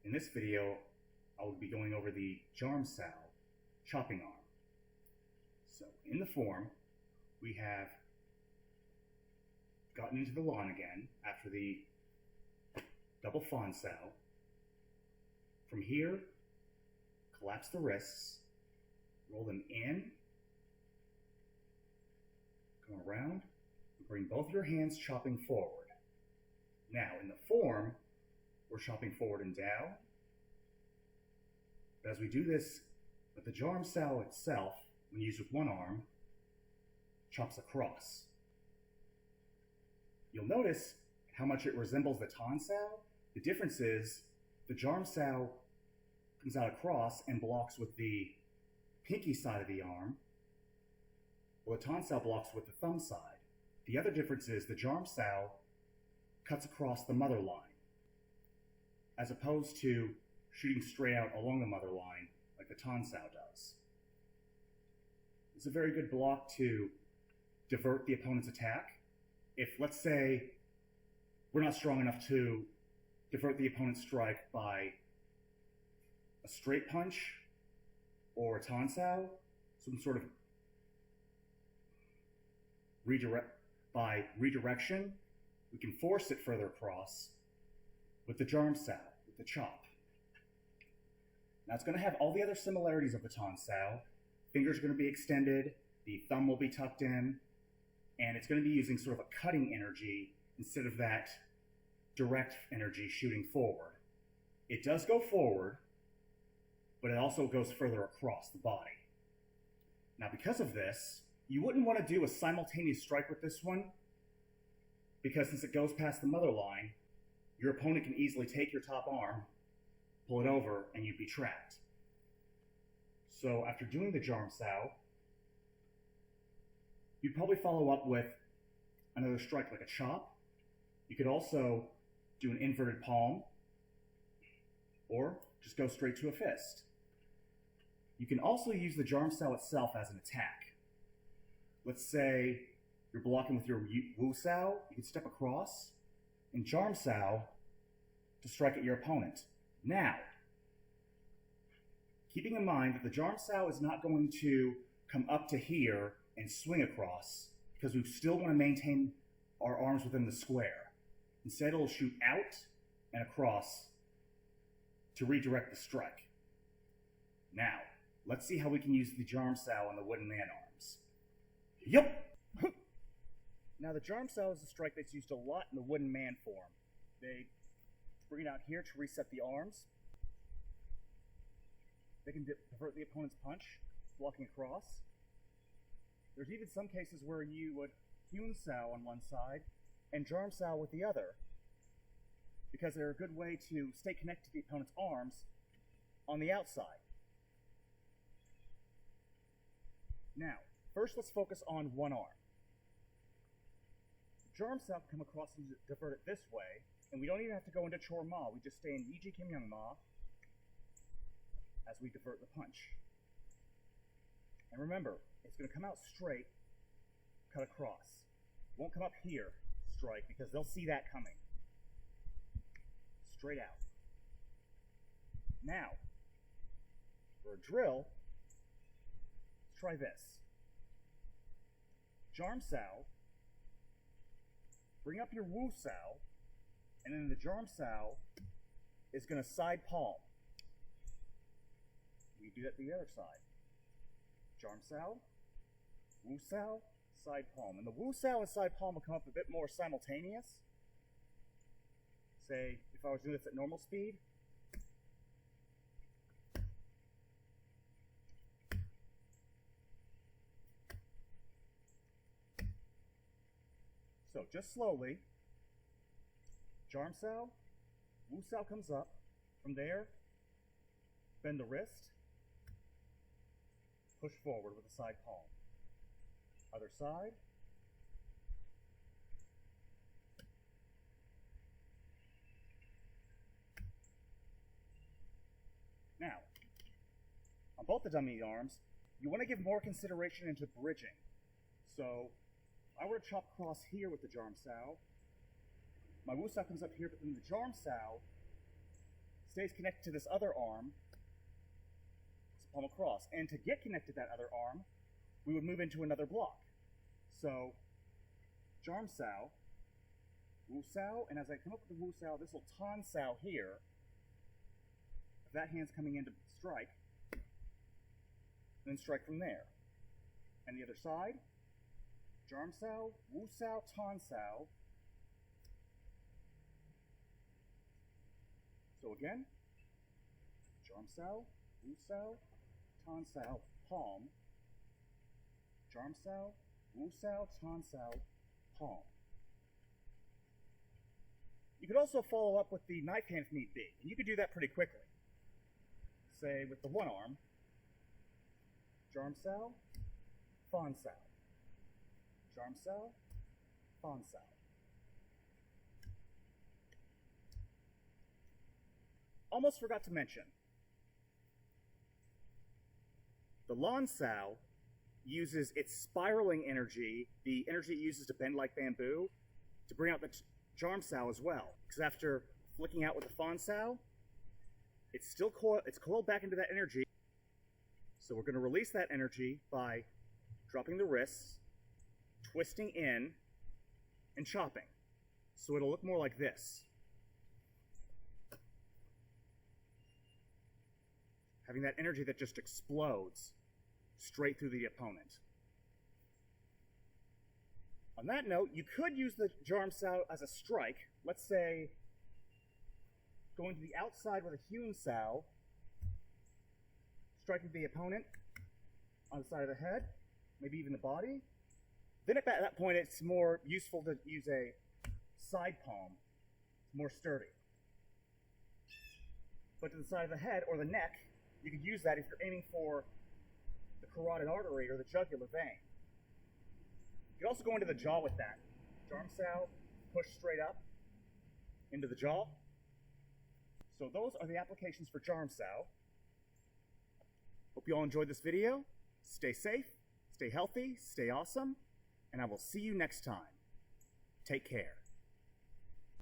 In this video, I will be going over the Jarm Sao chopping arm. So in the form, we have gotten into the lawn again after the double Chun Sao. From here, collapse the wrists, roll them in, come around, and bring both your hands chopping forward. Now, in the form, we're chopping forward and down. But as we do this with the Jarm Sao itself, when used with one arm, chops across. You'll notice how much it resembles the Chun Sao. The difference is the Jarm Sao comes out across and blocks with the pinky side of the arm, while the Chun Sao blocks with the thumb side. The other difference is the Jarm Sao cuts across the mother line, as opposed to shooting straight out along the mother line like the Chun Sao does. It's a very good block to divert the opponent's attack. If, let's say, we're not strong enough to divert the opponent's strike by a straight punch or a Chun Sao, some sort of redirection, we can force it further across with the Jarm Sao, with the chop. Now it's going to have all the other similarities of the Chun Sao. Fingers are going to be extended, the thumb will be tucked in, and it's going to be using sort of a cutting energy instead of that direct energy shooting forward. It does go forward, but it also goes further across the body. Now because of this, you wouldn't want to do a simultaneous strike with this one, because since it goes past the mother line, your opponent can easily take your top arm, pull it over, and you'd be trapped. So after doing the Jarm Sao, you'd probably follow up with another strike like a chop. You could also do an inverted palm, or just go straight to a fist. You can also use the Jarm Sao itself as an attack. Let's say you're blocking with your Wu Sao, you can step across, and Jarm Sao to strike at your opponent. Now, keeping in mind that the Jarm Sao is not going to come up to here and swing across, because we still want to maintain our arms within the square. Instead, it'll shoot out and across to redirect the strike. Now, let's see how we can use the Jarm Sao on the wooden man arms. Yup! Now, the Jarm Sao is a strike that's used a lot in the wooden man form. They bring it out here to reset the arms. They can divert the opponent's punch, blocking across. There's even some cases where you would Chun Sao on one side and Jarm Sao with the other, because they're a good way to stay connected to the opponent's arms on the outside. Now, first let's focus on one arm. Jarm Sao can come across and divert it this way, and we don't even have to go into Chor Ma. We just stay in Yiji Kim Young Ma as we divert the punch. And remember, it's going to come out straight, cut across. It won't come up here, strike, because they'll see that coming. Straight out. Now, for a drill, let's try this. Jarm Sao, bring up your Wu Sao, and then the Jarm Sao is going to side palm. We do that to the other side. Jarm Sao, Wu Sao, side palm. And the Wu Sao and side palm will come up a bit more simultaneous. Say, if I was doing this at normal speed. So just slowly, Jarm Sao, Wu Sao comes up. From there, bend the wrist, push forward with the side palm. Other side. Now, on both the dummy arms, you want to give more consideration into bridging. So, if I were to chop across here with the Jarm Sao, my Wu Sao comes up here, but then the Jarm Sao stays connected to this other arm, it's palm across. And to get connected to that other arm, we would move into another block. So, Jarm Sao, Wu Sao, and as I come up with the Wu Sao, this will Tan Sao here. If that hand's coming in to strike, then strike from there. And the other side, Jarm Sao, Wu Sao, Tan Sao. So again, Jarm Sao, Wu Sao, Tan Sao, palm. Jarm Sao, Wu Sao, Tan Sao, palm. You could also follow up with the knife hand if need be, and you could do that pretty quickly. Say with the one arm, Jarm Sao, Fan Sao. Jarm Sao, Fan Sao. Almost forgot to mention, the Lan Sao uses its spiraling energy, the energy it uses to bend like bamboo, to bring out the Jarm Sao as well. Because after flicking out with the Fan Sao, it's coiled back into that energy. So we're going to release that energy by dropping the wrists, twisting in, and chopping. So it'll look more like this. Having that energy that just explodes straight through the opponent. On that note, you could use the Jarm Sao as a strike. Let's say going to the outside with a Chun Sao, striking the opponent on the side of the head, maybe even the body. Then at that point, it's more useful to use a side palm. It's more sturdy. But to the side of the head or the neck, you could use that if you're aiming for the carotid artery or the jugular vein. You could also go into the jaw with that. Jarm Sao, push straight up into the jaw. So those are the applications for Jarm Sao. Hope you all enjoyed this video. Stay safe, stay healthy, stay awesome, and I will see you next time. Take care.